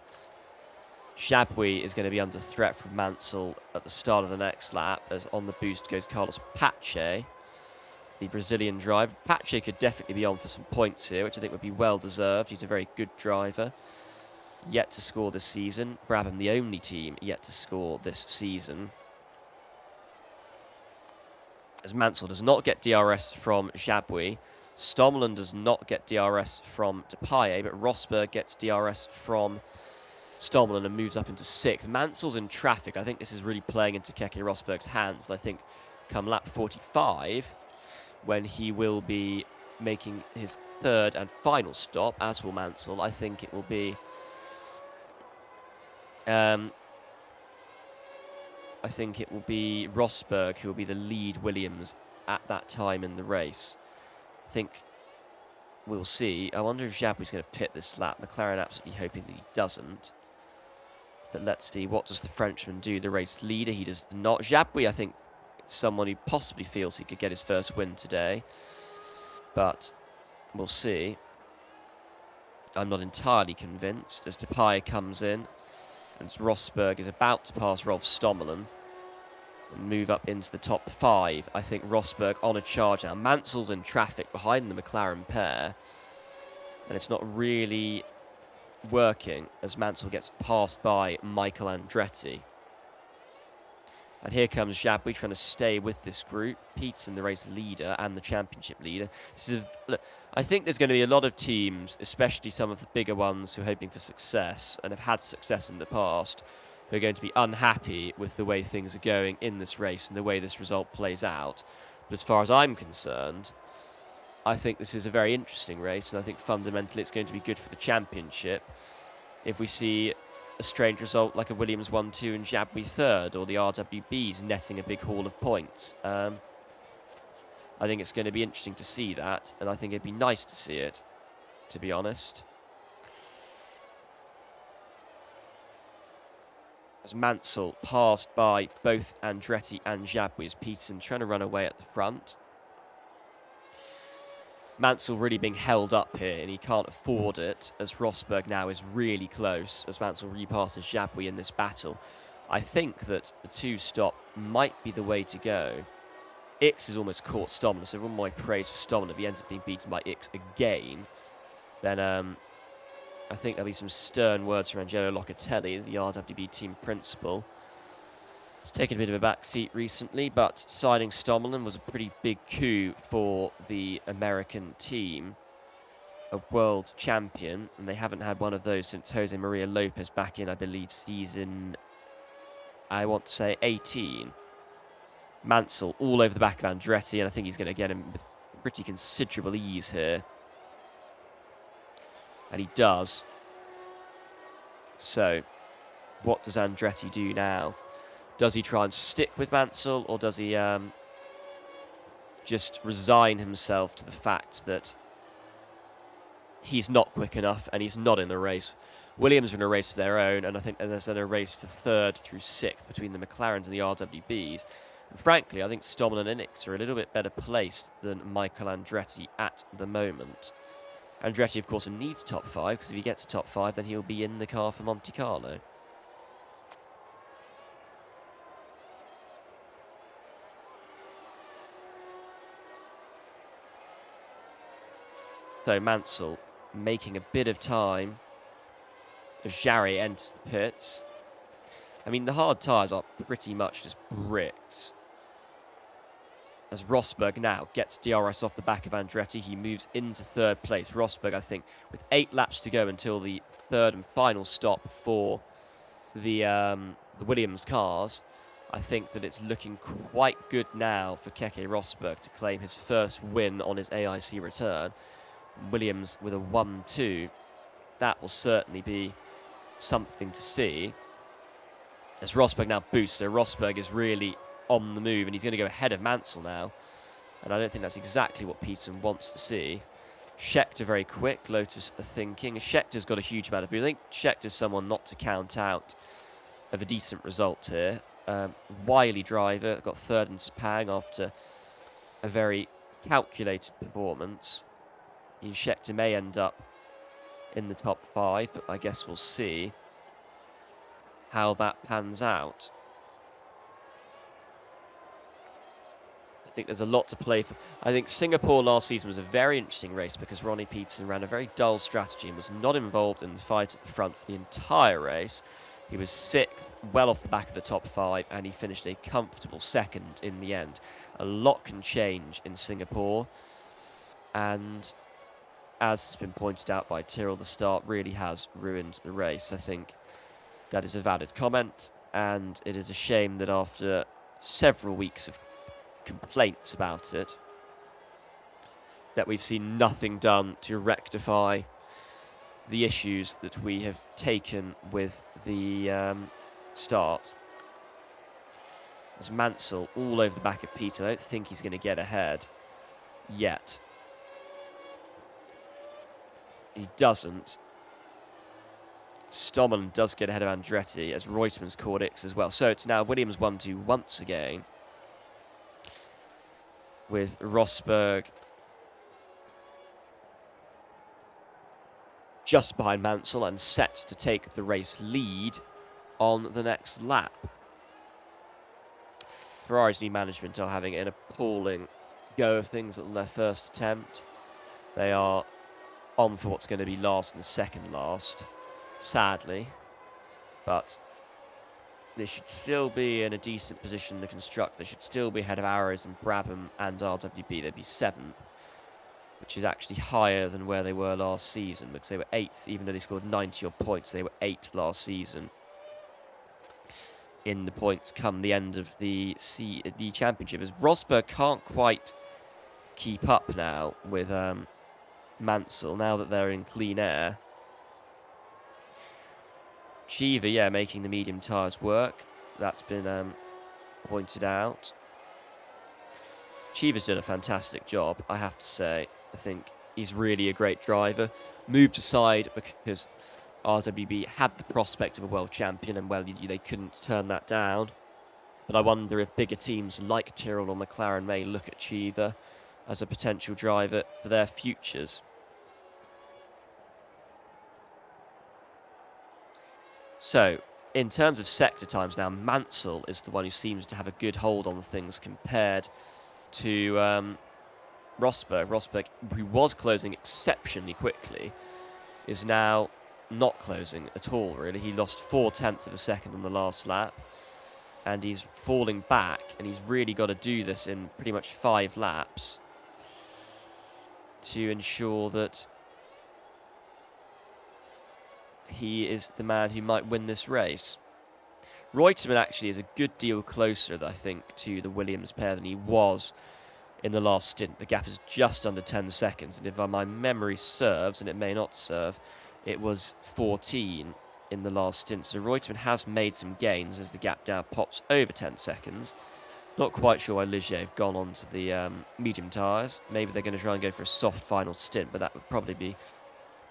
Jabouille is going to be under threat from Mansell at the start of the next lap, as on the boost goes Carlos Pache, the Brazilian driver. Pache could definitely be on for some points here, which I think would be well deserved. He's a very good driver, yet to score this season. Brabham, the only team yet to score this season. As Mansell does not get DRS from Jabouille, Stommelen does not get DRS from Depaille, but Rosberg gets DRS from Stommelen and moves up into 6th. Mansell's in traffic. I think this is really playing into Keke Rosberg's hands. I think come lap 45, when he will be making his 3rd and final stop, as will Mansell, I think it will be Rosberg who will be the lead Williams at that time in the race. I think we'll see. I wonder if Jabouille's going to pit this lap. McLaren absolutely hoping that he doesn't. But let's see, what does the Frenchman do? The race leader, he does not. Jabouille, I think, someone who possibly feels he could get his first win today. But we'll see. I'm not entirely convinced as Depaille comes in. And Rosberg is about to pass Rolf Stommelen and move up into the top 5. I think Rosberg on a charge now. Mansell's in traffic behind the McLaren pair. And it's not really working as Mansell gets passed by Michael Andretti. And here comes Jabouille trying to stay with this group. Pete's in the race leader and the championship leader. Look, I think there's going to be a lot of teams, especially some of the bigger ones who are hoping for success and have had success in the past, who are going to be unhappy with the way things are going in this race and the way this result plays out. But as far as I'm concerned, I think this is a very interesting race, and I think fundamentally it's going to be good for the championship if we see a strange result like a Williams 1-2 and Jabouille 3rd, or the RWBs netting a big haul of points. I think it's going to be interesting to see that, and I think it'd be nice to see it, to be honest. As Mansell passed by both Andretti and Jabouille, as Peterson trying to run away at the front. Mansell really being held up here, and he can't afford it, as Rosberg now is really close, as Mansell repasses Jabouille in this battle. I think that the 2-stop might be the way to go. Ickx has almost caught Stommelen, so all my praise for Stommelen. If he ends up being beaten by Ickx again, then I think there'll be some stern words from Angelo Locatelli, the RWB team principal. He's taken a bit of a back seat recently, but signing Stommelen was a pretty big coup for the American team. A world champion, and they haven't had one of those since Jose Maria Lopez back in, I believe, season, I want to say, 18. Mansell all over the back of Andretti, and I think he's going to get him with pretty considerable ease here. And he does. So, what does Andretti do now? Does he try and stick with Mansell, or does he just resign himself to the fact that he's not quick enough and he's not in the race? Williams are in a race of their own, and I think there's a race for 3rd through 6th between the McLarens and the RWBs. And frankly, I think Stommelen and Ickx are a little bit better placed than Michael Andretti at the moment. Andretti, of course, needs top 5, because if he gets to top 5, then he'll be in the car for Monte Carlo. So Mansell making a bit of time as Jarry enters the pits. I mean, the hard tyres are pretty much just bricks. As Rosberg now gets DRS off the back of Andretti, he moves into 3rd place. Rosberg, I think, with 8 laps to go until the 3rd and final stop for the Williams cars, I think that it's looking quite good now for Keke Rosberg to claim his first win on his AIC return. Williams with a 1-2. That will certainly be something to see. As Rosberg now boosts, so Rosberg is really on the move, and he's going to go ahead of Mansell now. And I don't think that's exactly what Peterson wants to see. Scheckter very quick, Lotus are thinking. Schecter's got a huge amount of boost. I think Schecter's someone not to count out of a decent result here. Wily driver, got 3rd in Sepang after a very calculated performance. Scheckter may end up in the top 5, but I guess we'll see how that pans out. I think there's a lot to play for. I think Singapore last season was a very interesting race because Ronnie Peterson ran a very dull strategy and was not involved in the fight at the front for the entire race. He was 6th, well off the back of the top 5, and he finished a comfortable 2nd in the end. A lot can change in Singapore. And as has been pointed out by Tyrrell, the start really has ruined the race. I think that is a valid comment, and it is a shame that after several weeks of complaints about it, that we've seen nothing done to rectify the issues that we have taken with the start. There's Mansell all over the back of Peter. I don't think he's going to get ahead yet. He doesn't. Stommelen does get ahead of Andretti as Reutemann's caught X as well. So it's now Williams 1-2 once again, with Rosberg just behind Mansell and set to take the race lead on the next lap. Ferrari's new management are having an appalling go of things on their first attempt. They are on for what's going to be last and second last, sadly. But they should still be in a decent position in the constructor. They should still be ahead of Arrows and Brabham and RWB. They'd be 7th, which is actually higher than where they were last season, because they were 8th, even though they scored 90-odd points. They were 8th last season in the points come the end of the championship, as Rosberg can't quite keep up now with Mansell, now that they're in clean air. Cheever, yeah, making the medium tyres work. That's been pointed out. Cheever's done a fantastic job, I have to say. I think he's really a great driver. Moved aside because RWB had the prospect of a world champion, and well, they couldn't turn that down. But I wonder if bigger teams like Tyrrell or McLaren may look at Cheever as a potential driver for their futures. So, in terms of sector times now, Mansell is the one who seems to have a good hold on things compared to Rosberg. Rosberg, who was closing exceptionally quickly, is now not closing at all, really. He lost 0.4 of a second on the last lap, and he's falling back, and he's really got to do this in pretty much 5 laps to ensure that he is the man who might win this race. Reutemann actually is a good deal closer, I think, to the Williams pair than he was in the last stint. The gap is just under 10 seconds, and if my memory serves, and it may not serve, it was 14 in the last stint. So Reutemann has made some gains as the gap now pops over 10 seconds. Not quite sure why Ligier have gone on to the medium tyres. Maybe they're going to try and go for a soft final stint, but that would probably be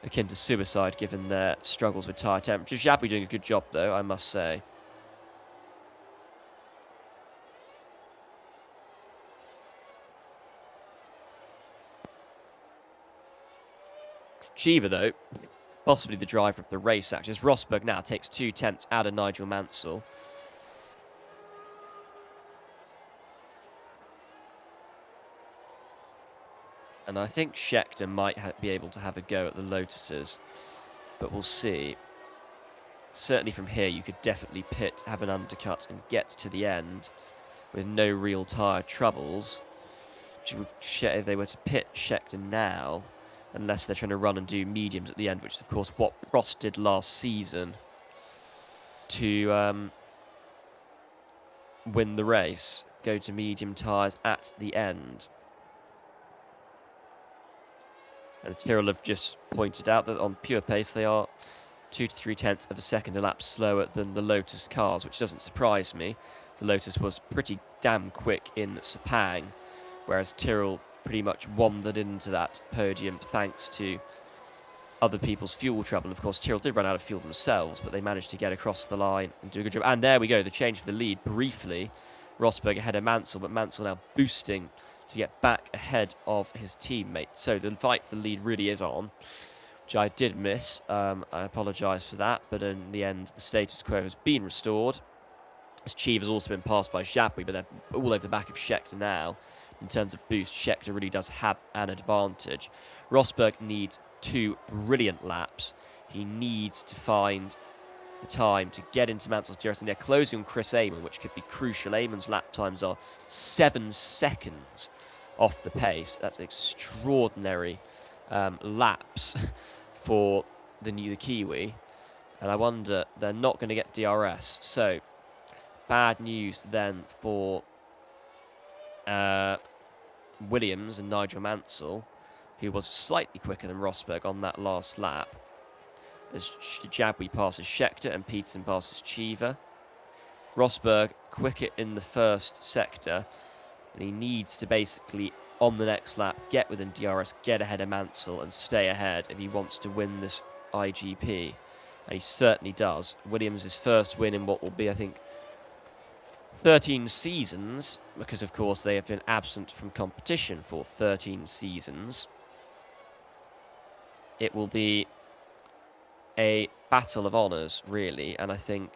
akin to suicide given their struggles with tyre temperature. Jabouille doing a good job, though, I must say. Cheever, though, possibly the driver of the race, actually, as Rosberg now takes 0.2 out of Nigel Mansell. And I think Scheckter might be able to have a go at the Lotuses, but we'll see. Certainly from here, you could definitely have an undercut and get to the end with no real tyre troubles. If they were to pit Scheckter now, unless they're trying to run and do mediums at the end, which is, of course, what Prost did last season to win the race, go to medium tyres at the end. As Tyrrell have just pointed out, that on pure pace they are 2 to 3/10 of a second a lap slower than the Lotus cars, which doesn't surprise me. The Lotus was pretty damn quick in Sepang, whereas Tyrrell pretty much wandered into that podium thanks to other people's fuel trouble. Of course, Tyrrell did run out of fuel themselves, but they managed to get across the line and do a good job. And there we go, the change for the lead briefly. Rosberg ahead of Mansell, but Mansell now boosting to get back ahead of his teammate. So the fight for the lead really is on, which I did miss. I apologise for that, but in the end, the status quo has been restored. As Cheever has also been passed by Jabouille, but they're all over the back of Scheckter now. In terms of boost, Scheckter really does have an advantage. Rosberg needs 2 brilliant laps. He needs to find the time to get into Mansell's DRS, and they're closing on Chris Amon, which could be crucial. Amon's lap times are 7 seconds off the pace. That's an extraordinary lapse for the Kiwi. And I wonder, they're not going to get DRS. So, bad news then for Williams and Nigel Mansell, who was slightly quicker than Rosberg on that last lap. As Jabwi passes Scheckter and Peterson passes Cheever. Rosberg quicker in the first sector, and he needs to basically, on the next lap, get within DRS, get ahead of Mansell and stay ahead if he wants to win this IGP. And he certainly does. Williams' first win in what will be, I think, 13 seasons, because of course they have been absent from competition for 13 seasons. It will be a battle of honours, really, and I think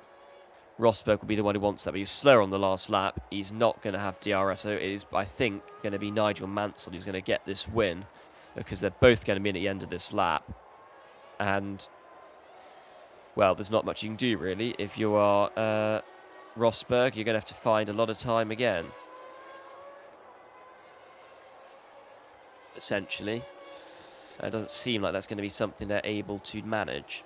Rosberg will be the one who wants that, but he's slower on the last lap. He's not going to have DRS, so it is, I think, going to be Nigel Mansell who's going to get this win, because they're both going to be in at the end of this lap. And, well, there's not much you can do, really. If you are Rosberg, you're going to have to find a lot of time again, essentially. It doesn't seem like that's going to be something they're able to manage.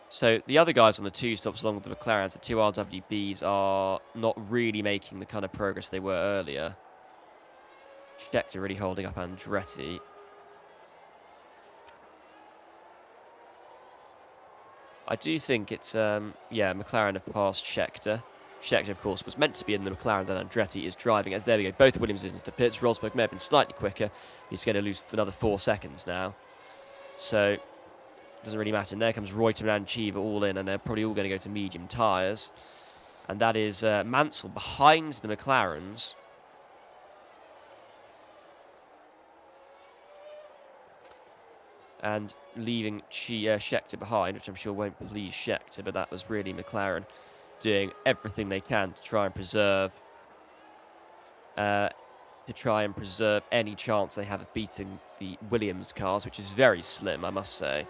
So the other guys on the two stops along with the McLarens, the two RWBs, are not really making the kind of progress they were earlier. Scheckter really holding up Andretti. I do think it's, yeah, McLaren have passed Scheckter. Scheckter, of course, was meant to be in the McLaren that Andretti is driving. As there we go, both Williams into the pits. Rosberg may have been slightly quicker. He's going to lose another 4 seconds now. So, doesn't really matter. And there comes Reutemann and Cheever all in, and they're probably all going to go to medium tyres. And that is Mansell behind the McLarens. And leaving Scheckter behind, which I'm sure won't please Scheckter, but that was really McLaren doing everything they can to try and preserve any chance they have of beating the Williams cars, which is very slim, I must say.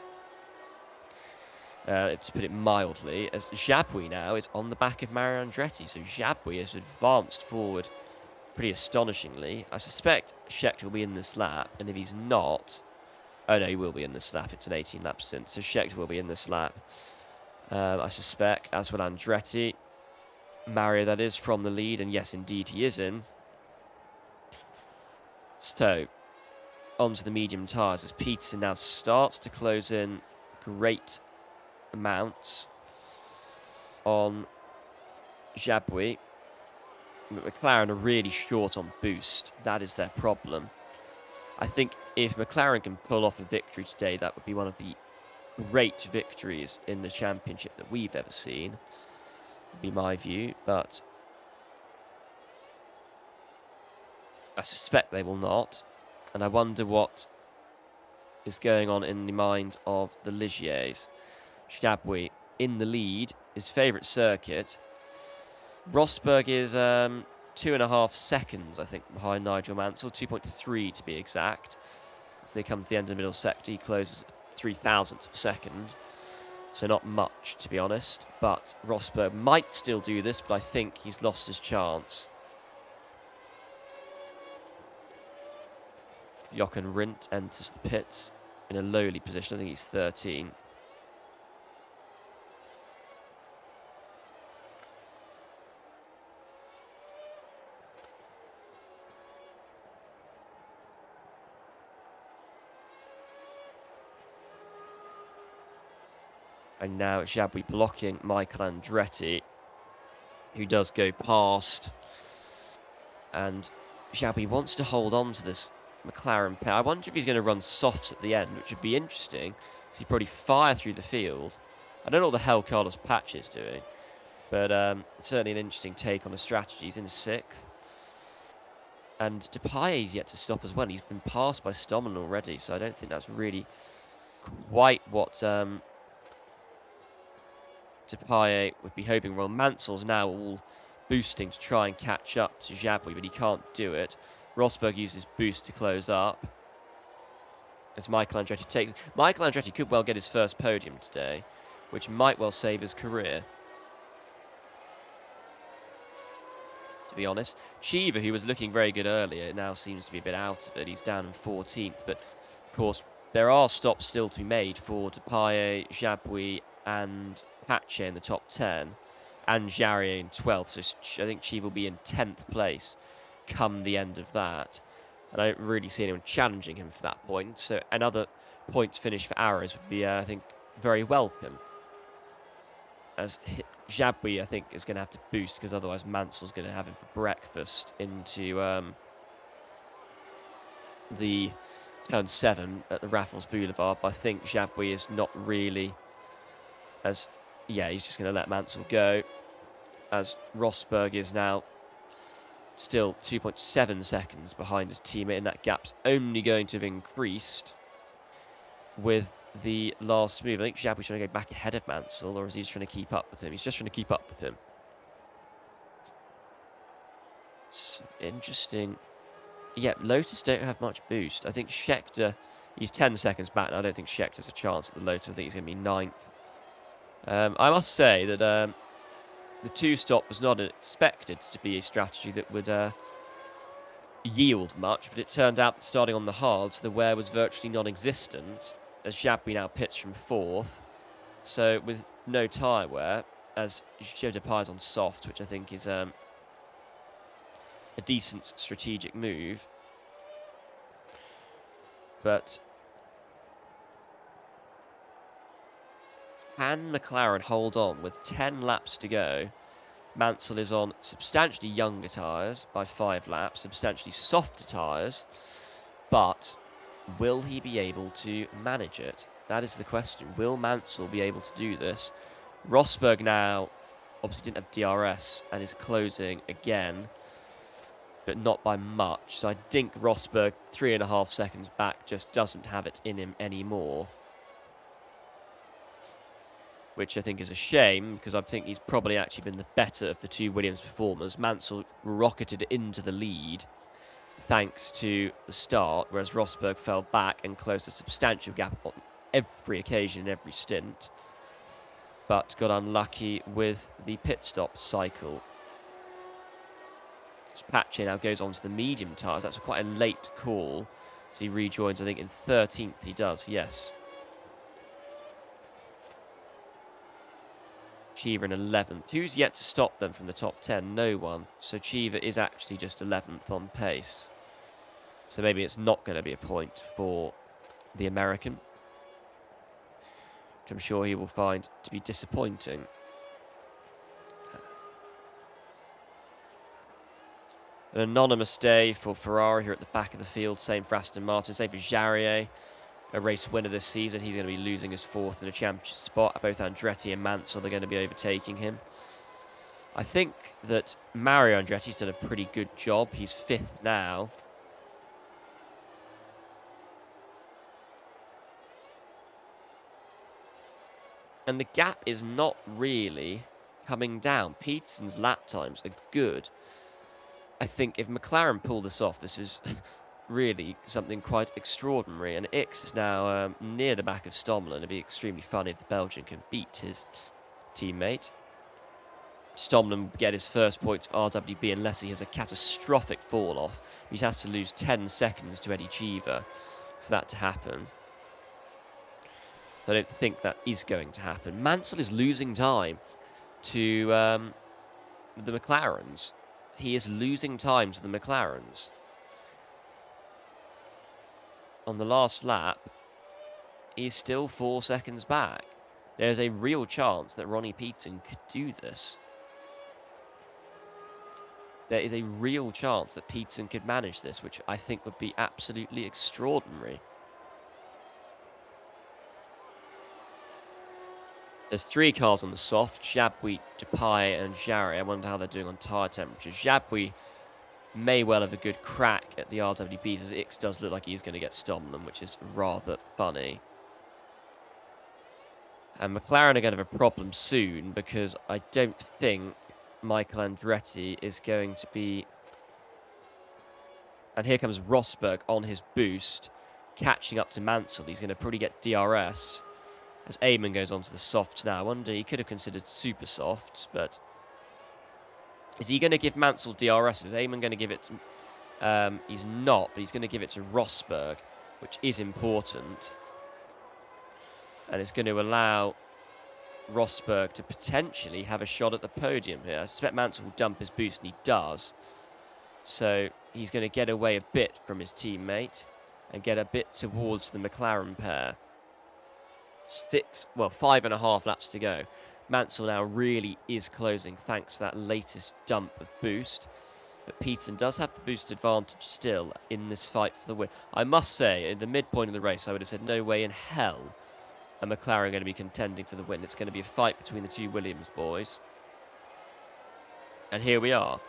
To put it mildly, as Jabwi now is on the back of Mario Andretti, so Jabwi has advanced forward pretty astonishingly. I suspect Scheckter will be in this lap, and if he's not, oh no, he will be in this lap. It's an 18-lap stint, so Scheckter will be in this lap. I suspect, as will Andretti. Mario, that is, from the lead, and yes, indeed, he is in. So, onto the medium tyres as Peterson now starts to close in great amounts on Jabwi. McLaren are really short on boost. That is their problem. I think if McLaren can pull off a victory today, that would be one of the great victories in the championship that we've ever seen, would be my view, but I suspect they will not, and I wonder what is going on in the mind of the Ligiers. Jabwi in the lead, his favourite circuit. Rosberg is 2.5 seconds, I think, behind Nigel Mansell, 2.3 to be exact. As they come to the end of the middle sector, he closes 0.003 of a second. So not much, to be honest. But Rosberg might still do this, but I think he's lost his chance. Jochen Rindt enters the pits in a lowly position. I think he's 13. And now Jabwi blocking Michael Andretti, who does go past. And Jabwi wants to hold on to this McLaren pair. I wonder if he's going to run softs at the end, which would be interesting, because he'd probably fire through the field. I don't know what the hell Carlos Patch is doing, but it's certainly an interesting take on the strategy. He's in 6th. And Depay is yet to stop as well. He's been passed by Stommel already, so I don't think that's really quite what Depay would be hoping. Well, Mansell's now all boosting to try and catch up to Jabwi, but he can't do it. Rosberg uses boost to close up. As Michael Andretti takes... Michael Andretti could well get his first podium today, which might well save his career. to be honest. Cheever, who was looking very good earlier, now seems to be a bit out of it. He's down in 14th, but of course, there are stops still to be made for Depaye, Jabouille, and Pache in the top 10, and Jarrier in 12th. So I think Cheever will be in 10th place come the end of that. And I don't really see anyone challenging him for that point. So another points finish for Arrows would be, I think, very welcome. As Jabouille, I think, is going to have to boost, because otherwise Mansell's going to have him for breakfast into the turn 7 at the Raffles Boulevard. But I think Jabouille is not really as... Yeah, he's just going to let Mansell go, as Rosberg is now still 2.7 seconds behind his teammate, and that gap's only going to have increased with the last move. I think Jabouille's trying to go back ahead of Mansell, or is he just trying to keep up with him? He's just trying to keep up with him. It's interesting. Yeah, Lotus don't have much boost. I think Scheckter, he's 10 seconds back now. I don't think Scheckter's a chance at the Lotus. I think he's going to be 9th. I must say that the two-stop was not expected to be a strategy that would yield much, but it turned out that starting on the hards, the wear was virtually non-existent, as Jabouille now pits from 4th. So with no tyre wear, as Depaye's on soft, which I think is a decent strategic move. But can McLaren hold on with 10 laps to go? Mansell is on substantially younger tyres by 5 laps, substantially softer tyres, but will he be able to manage it? That is the question. Will Mansell be able to do this? Rosberg now obviously didn't have DRS and is closing again, but not by much. So I think Rosberg, 3.5 seconds back, just doesn't have it in him anymore, which I think is a shame, because I think he's probably actually been the better of the two Williams performers. Mansell rocketed into the lead thanks to the start, whereas Rosberg fell back and closed a substantial gap on every occasion, every stint, but got unlucky with the pit stop cycle. So Pache now goes on to the medium tyres. That's quite a late call. So he rejoins, I think, in 13th. He does, yes. Cheever in 11th. Who's yet to stop them from the top 10? No one. So Cheever is actually just 11th on pace. So maybe it's not going to be a point for the American, which I'm sure he will find to be disappointing. An anonymous day for Ferrari here at the back of the field. Same for Aston Martin. Same for Jarrier, a race winner this season. He's going to be losing his 4th in a championship spot. Both Andretti and Mansell are going to be overtaking him. I think that Mario Andretti's done a pretty good job. He's 5th now. And the gap is not really coming down. Peterson's lap times are good. I think if McLaren pull this off, this is really something quite extraordinary. And Ix is now near the back of Stommelen. It'd be extremely funny if the Belgian can beat his teammate. Stommelen will get his first points for RWB unless he has a catastrophic fall-off. He has to lose 10 seconds to Eddie Cheever for that to happen. I don't think that is going to happen. Mansell is losing time to the McLarens. He is losing time to the McLarens. On the last lap, he's still 4 seconds back. There's a real chance that Ronnie Peterson could do this. There is a real chance that Peterson could manage this, which I think would be absolutely extraordinary. There's 3 cars on the soft: Jabouille, Depaye, and Jarrier. I wonder how they're doing on tyre temperature. Jabouille may well have a good crack at the RWBs, as Ix does look like he's going to get Stommelen, which is rather funny. And McLaren are going to have a problem soon, because I don't think Michael Andretti is going to be... And here comes Rosberg on his boost, catching up to Mansell. He's going to probably get DRS as Eamon goes on to the softs now. I wonder, he could have considered super softs, but Is he going to give Mansell DRS? Is Eamon going to give it to... he's not, but he's going to give it to Rosberg, which is important. And it's going to allow Rosberg to potentially have a shot at the podium here. I suspect Mansell will dump his boost, and he does. So he's going to get away a bit from his teammate and get a bit towards the McLaren pair. 5.5 laps to go. Mansell now really is closing thanks to that latest dump of boost. But Peterson does have the boost advantage still in this fight for the win. I must say, at the midpoint of the race, I would have said no way in hell are McLaren going to be contending for the win. It's going to be a fight between the two Williams boys. And here we are.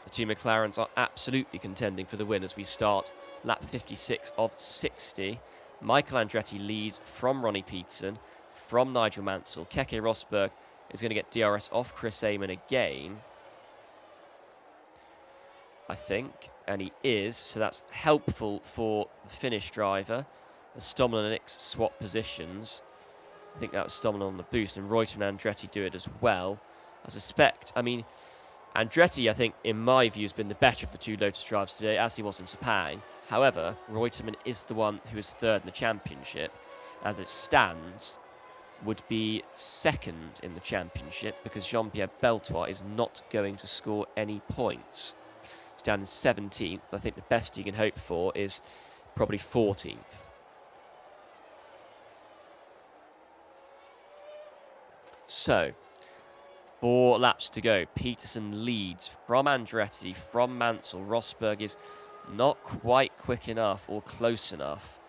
The two McLarens are absolutely contending for the win as we start lap 56 of 60. Michael Andretti leads from Ronnie Peterson, from Nigel Mansell. Keke Rosberg is going to get DRS off Chris Amon again, I think, and he is, so that's helpful for the Finnish driver. As Stommel and Nix swap positions, I think that was Stommel on the boost, and Reutemann and Andretti do it as well. I suspect, I mean, Andretti, I think, in my view, has been the better of the two Lotus drivers today, as he was in Sepang. However, Reutemann is the one who is third in the championship. As it stands, would be second in the championship because Jean-Pierre Beltois is not going to score any points. He's down in 17th. I think the best he can hope for is probably 14th. So, 4 laps to go. Peterson leads from Andretti, from Mansell. Rosberg is not quite quick enough or close enough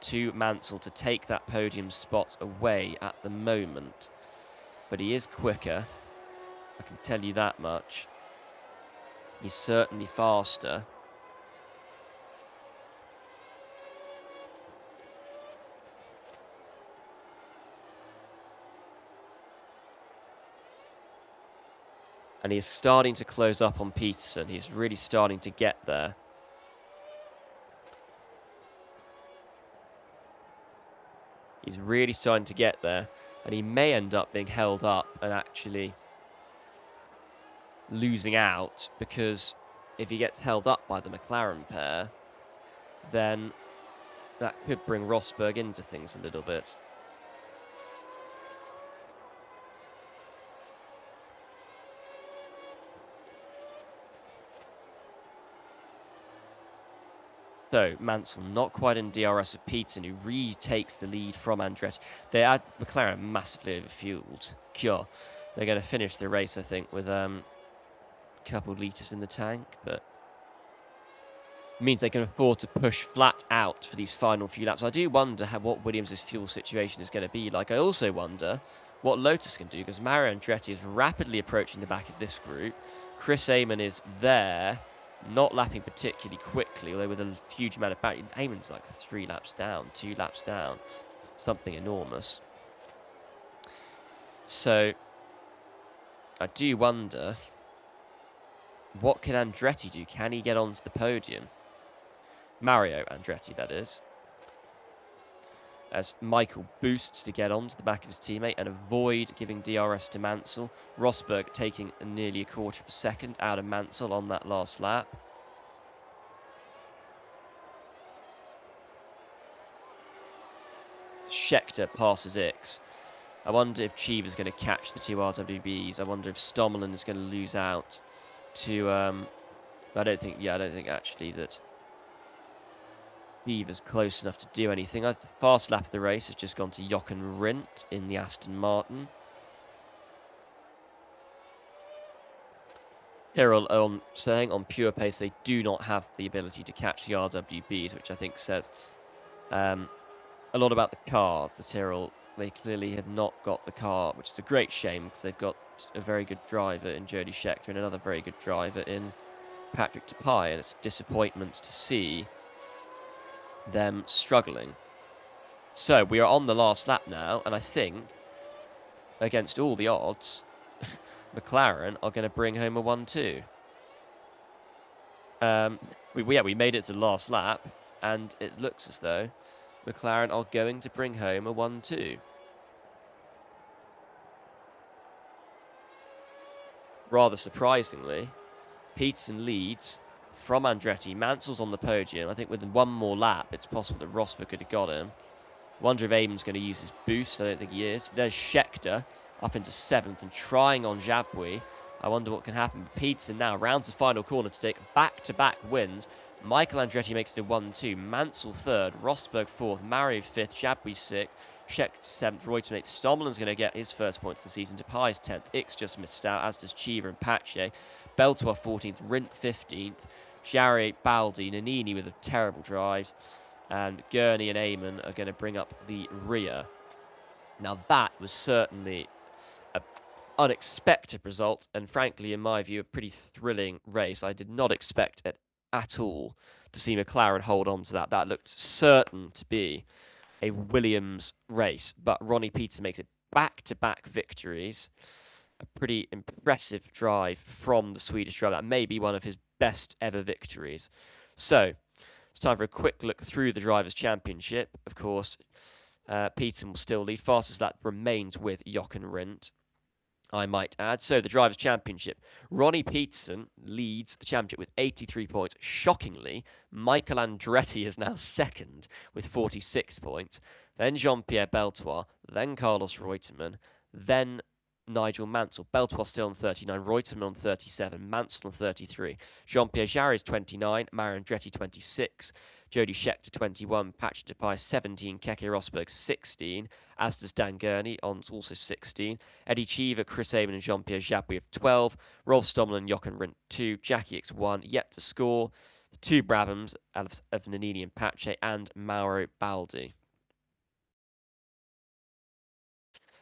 to Mansell to take that podium spot away at the moment. But he is quicker. I can tell you that much. He's certainly faster. And he's starting to close up on Peterson. He's really starting to get there. He's really starting to get there. And he may end up being held up and actually losing out, because if he gets held up by the McLaren pair, then that could bring Rosberg into things a little bit. So, Mansell not quite in DRS of Peterson, who retakes the lead from Andretti. They are McLaren massively overfueled. Cure. They're going to finish the race, I think, with a couple of litres in the tank, but it means they can afford to push flat out for these final few laps. I do wonder what Williams' fuel situation is going to be like. I also wonder what Lotus can do, because Mario Andretti is rapidly approaching the back of this group. Chris Amon is there, not lapping particularly quickly, although with a huge amount of battery. Amon's like 3 laps down, 2 laps down. Something enormous. So, I do wonder, what can Andretti do? Can he get onto the podium? Mario Andretti, that is. As Michael boosts to get onto the back of his teammate and avoid giving DRS to Mansell. Rosberg taking nearly a quarter of a second out of Mansell on that last lap. Scheckter passes X. I wonder if Cheever's going to catch the 2 RWBs. I wonder if Stommelen is going to lose out to... I don't think actually that Cheever's close enough to do anything. The fast lap of the race has just gone to Jochen Rindt in the Aston Martin. Tyrrell saying on pure pace they do not have the ability to catch the RWBs, which I think says a lot about the car. The Tyrrell, they clearly have not got the car, which is a great shame because they've got a very good driver in Jody Scheckter and another very good driver in Patrick Tapai, and it's a disappointment to see them struggling. So we are on the last lap now, and I think, against all the odds, McLaren are going to bring home a 1-2. We made it to the last lap, and it looks as though McLaren are going to bring home a 1-2. rather surprisingly, Peterson leads from Andretti. Mansell's on the podium. I think with one more lap, it's possible that Rosberg could have got him. Wonder if Eamon's going to use his boost. I don't think he is. There's Scheckter up into 7th and trying on Jabouille. I wonder what can happen. But Peterson now rounds the final corner to take back-to-back wins. Michael Andretti makes it a 1-2. Mansell 3rd. Rosberg 4th. Mario 5th. Jabouille 6th. Scheckter 7th. Reutemann 8th. Stommelin's going to get his first points of the season. Depay's 10th. Ix just missed out, as does Cheever and Pache. Beltois 14th. Rindt 15th. Jarry, Baldi, Nannini with a terrible drive. And Gurney and Eamon are going to bring up the rear. Now that was certainly an unexpected result, and frankly, in my view, a pretty thrilling race. I did not expect it at all to see McLaren hold on to that. That looked certain to be a Williams race, but Ronnie Peterson makes it back-to-back victories. A pretty impressive drive from the Swedish driver. That may be one of his best ever victories. So, it's time for a quick look through the Drivers' Championship. Of course, Peterson will still lead. Fastest lap remains with Jochen Rindt, I might add. So, the Drivers' Championship. Ronnie Peterson leads the championship with 83 points. Shockingly, Michael Andretti is now second with 46 points. Then Jean-Pierre Beltois. Then Carlos Reutemann. Then Nigel Mansell. Beltois still on 39, Reutemann on 37, Mansell on 33, Jean-Pierre Jarry is 29, Mario Andretti 26, Jody Scheckter 21, Patrick Depay 17, Keke Rosberg 16, as does Dan Gurney on also 16, Eddie Cheever, Chris Eamon and Jean-Pierre Jabouille have 12, Rolf Stommel and Jochen Rindt 2, Jackie X 1, yet to score, the 2 Brabhams of Nannini and Pache, and Mauro Baldi.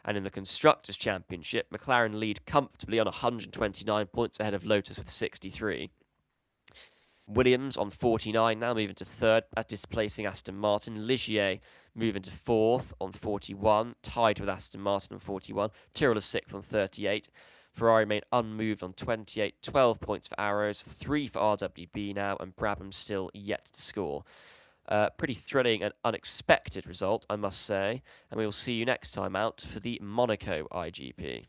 And in the Constructors' Championship, McLaren lead comfortably on 129 points ahead of Lotus with 63. Williams on 49, now moving to 3rd, displacing Aston Martin. Ligier moving to 4th on 41, tied with Aston Martin on 41. Tyrrell is 6th on 38. Ferrari remain unmoved on 28, 12 points for Arrows, 3 for RWB now, and Brabham still yet to score. Pretty thrilling and unexpected result, I must say. And we will see you next time out for the Monaco IGP.